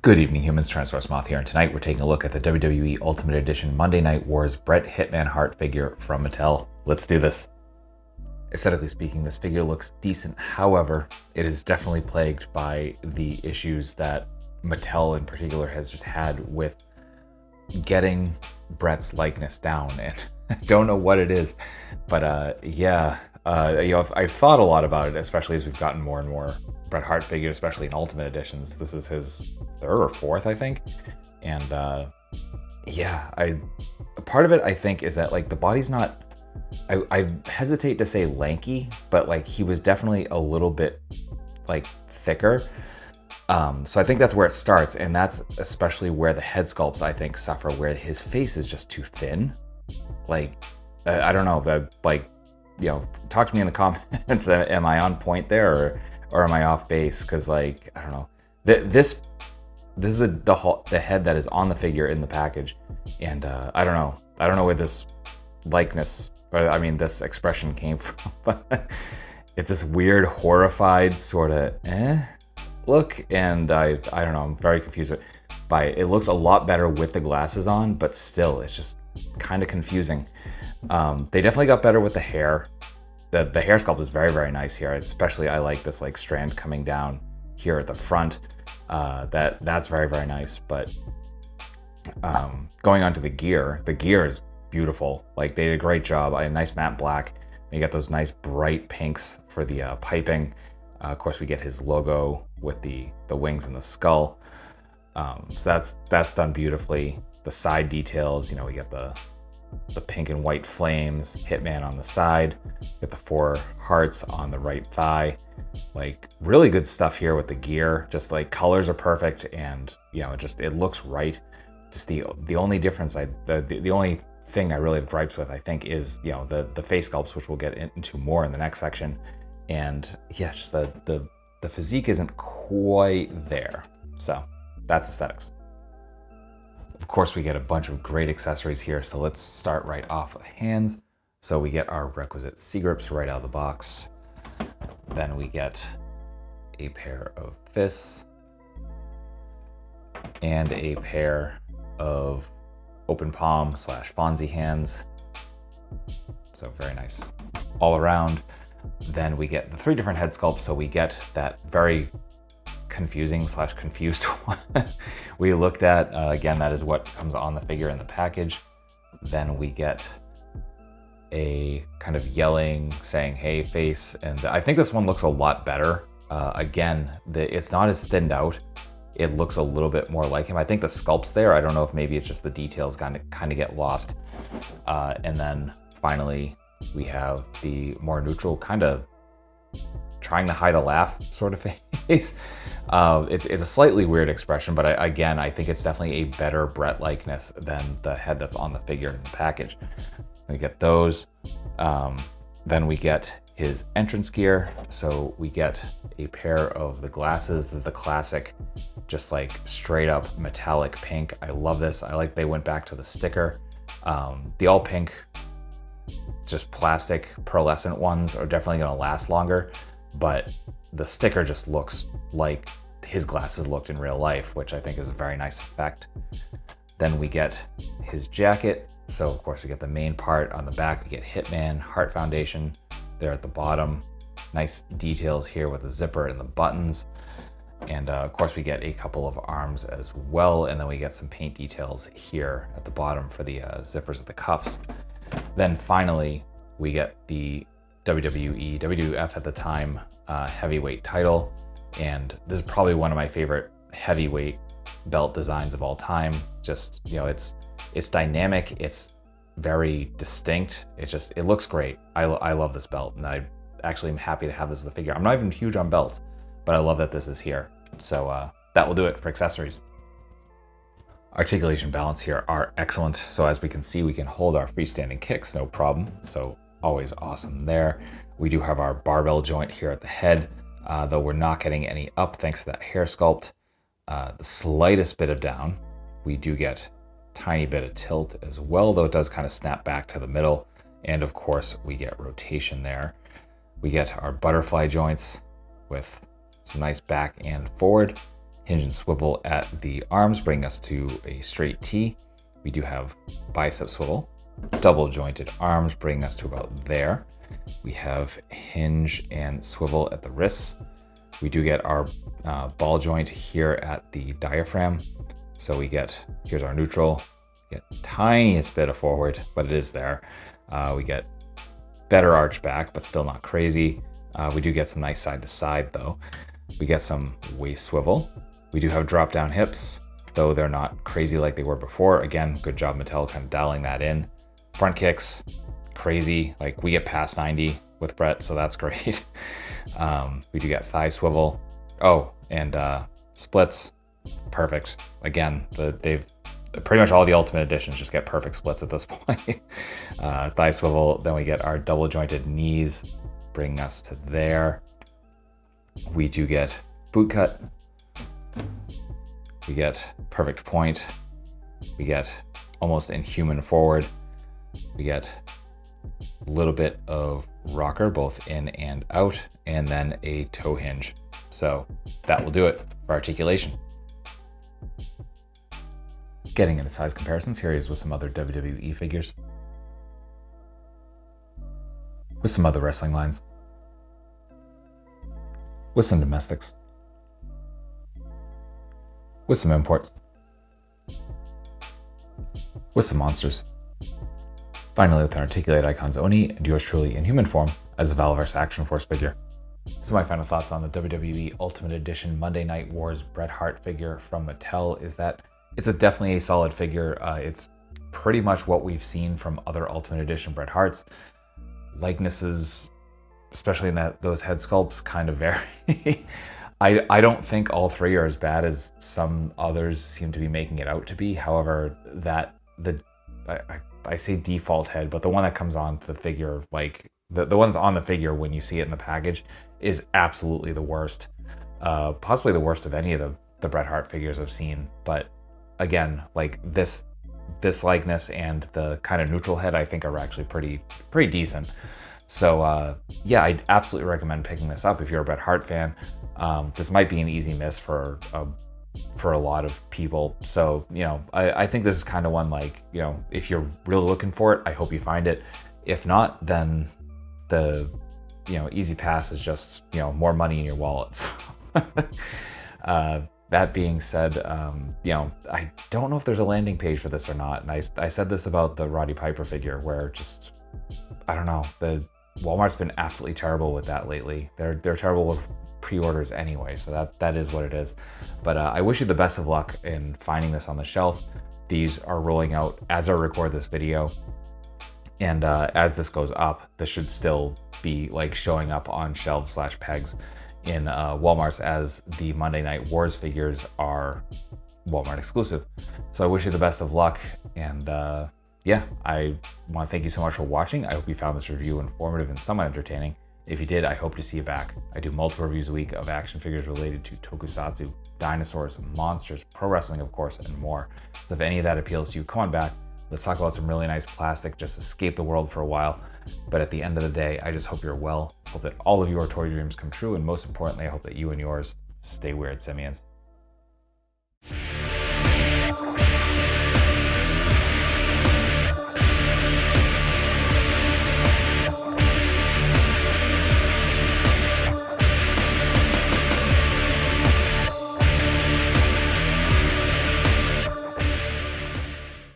Good evening, humans. Tyrannosaurusmoth here, and tonight we're taking a look at the WWE Ultimate Edition Monday Night Wars Bret Hitman Hart figure from Mattel. Let's do this. Aesthetically speaking, this figure looks decent. However, it is definitely plagued by the issues that Mattel in particular has just had with getting Bret's likeness down, and I don't know what it is, but I've thought a lot about it, especially as we've gotten more and more Bret Hart figures, especially in Ultimate Editions. This is his third or fourth, I think, and part of it I think is that like the body's not. I hesitate to say lanky, but like he was definitely a little bit like thicker. So I think that's where it starts, and that's especially where the head sculpts I think suffer, where his face is just too thin. Like I don't know, but like, you know, talk to me in the comments. Am I on point there, or am I off base? Because like I don't know, this is the head that is on the figure in the package, and I don't know where this likeness, or I mean this expression came from, but it's this weird horrified sort of look, and I don't know, I'm very confused by it. It looks a lot better with the glasses on, but still it's just kind of confusing. They definitely got better with the hair. The hair sculpt is very, very nice here. Especially I like this like strand coming down here at the front. That's very, very nice. But going on to the gear is beautiful. Like they did a great job. A nice matte black. You got those nice bright pinks for the piping. Of course, we get his logo with the wings and the skull. So that's done beautifully. The side details, you know, we get the pink and white flames, Hitman on the side, get the 4 hearts on the right thigh. Like really good stuff here with the gear. Just like colors are perfect, and you know, it looks right. Just the only difference the only thing I really have gripes with, I think, is, you know, the face sculpts, which we'll get into more in the next section. And yeah, just the physique isn't quite there. So that's aesthetics. Of course, we get a bunch of great accessories here, so let's start right off with hands. So we get our requisite C grips right out of the box. Then we get a pair of fists and a pair of open palm / Fonzie hands. So very nice all around. Then we get the 3 different head sculpts. So we get that very confusing / confused one we looked at. Again, that is what comes on the figure in the package. Then we get a kind of yelling, saying hey face, and I think this one looks a lot better. Again, it's not as thinned out. It looks a little bit more like him. I think the sculpt's there. I don't know if maybe it's just the details kind of get lost. And then finally we have the more neutral, kind of trying to hide a laugh sort of face. It's a slightly weird expression, but I think it's definitely a better Bret likeness than the head that's on the figure in the package. We get those. Then we get his entrance gear. So we get a pair of the glasses. This is the classic, just like straight up metallic pink. I love this. I like they went back to the sticker. The all pink, just plastic pearlescent ones are definitely going to last longer, but the sticker just looks like his glasses looked in real life, which I think is a very nice effect. Then we get his jacket. So of course we get the main part. On the back we get Hitman Heart Foundation there at the bottom. Nice details here with the zipper and the buttons. And of course we get a couple of arms as well, and then we get some paint details here at the bottom for the zippers of the cuffs. Then finally we get the WWE, WWF at the time, heavyweight title, and this is probably one of my favorite heavyweight belt designs of all time. Just, you know, it's dynamic, it's very distinct, it looks great. I love this belt, and I actually am happy to have this as a figure. I'm not even huge on belts, but I love that this is here. So that will do it for accessories. Articulation balance here are excellent. So as we can see, we can hold our freestanding kicks, no problem. So always awesome there. We do have our barbell joint here at the head, though we're not getting any up thanks to that hair sculpt. The slightest bit of down. We do get a tiny bit of tilt as well, though it does kind of snap back to the middle. And of course, we get rotation there. We get our butterfly joints with some nice back and forward. hinge and swivel at the arms, bringing us to a straight T. We do have bicep swivel, double jointed arms, bringing us to about there. We have hinge and swivel at the wrists. We do get our ball joint here at the diaphragm. So we get, here's our neutral, we get tiniest bit of forward, but it is there. We get better arch back, but still not crazy. We do get some nice side to side though. We get some waist swivel. We do have drop down hips, though they're not crazy like they were before. Again, good job Mattel kind of dialing that in. Front kicks, crazy. Like we get past 90 with Bret, so that's great. We do get thigh swivel. Oh, and splits, perfect. Again, they've pretty much all the Ultimate Editions just get perfect splits at this point. Thigh swivel, then we get our double jointed knees, bringing us to there. We do get boot cut. We get perfect point. We get almost inhuman forward. We get a little bit of rocker, both in and out, and then a toe hinge. So that will do it for articulation. Getting into size comparisons, here he is with some other WWE figures. With some other wrestling lines. With some domestics. With some imports. With some monsters. Finally, with an Articulate Icons Oni, and yours truly in human form as a Valorous Action Force figure. So my final thoughts on the WWE Ultimate Edition Monday Night Wars Bret Hart figure from Mattel is that it's definitely a solid figure. It's pretty much what we've seen from other Ultimate Edition Bret Harts. Likenesses, especially in those head sculpts, kind of vary. I don't think all three are as bad as some others seem to be making it out to be. However, I say default head, but the one that comes on to the figure, like the ones on the figure when you see it in the package, is absolutely the worst. Possibly the worst of any of the Bret Hart figures I've seen. But again, like this likeness and the kind of neutral head, I think are actually pretty decent. So yeah, I'd absolutely recommend picking this up if you're a Bret Hart fan. This might be an easy miss for a lot of people. So, you know, I think this is kind of one, like, you know, if you're really looking for it, I hope you find it. If not, then the, you know, easy pass is just, you know, more money in your wallet. So, that being said, you know, I don't know if there's a landing page for this or not. And I said this about the Roddy Piper figure, where just, I don't know, the Walmart's been absolutely terrible with that lately. They're terrible with pre-orders anyway, so that is what it is. But I wish you the best of luck in finding this on the shelf. These are rolling out as I record this video, and as this goes up, this should still be like showing up on shelves / pegs in Walmart's, as the Monday Night Wars figures are Walmart exclusive. So I wish you the best of luck, and yeah, I want to thank you so much for watching. I hope you found this review informative and somewhat entertaining. If you did, I hope to see you back. I do multiple reviews a week of action figures related to tokusatsu, dinosaurs, monsters, pro wrestling, of course, and more. So if any of that appeals to you, come on back. Let's talk about some really nice plastic, just escape the world for a while. But at the end of the day, I just hope you're well. Hope that all of your toy dreams come true. And most importantly, I hope that you and yours stay weird, simians.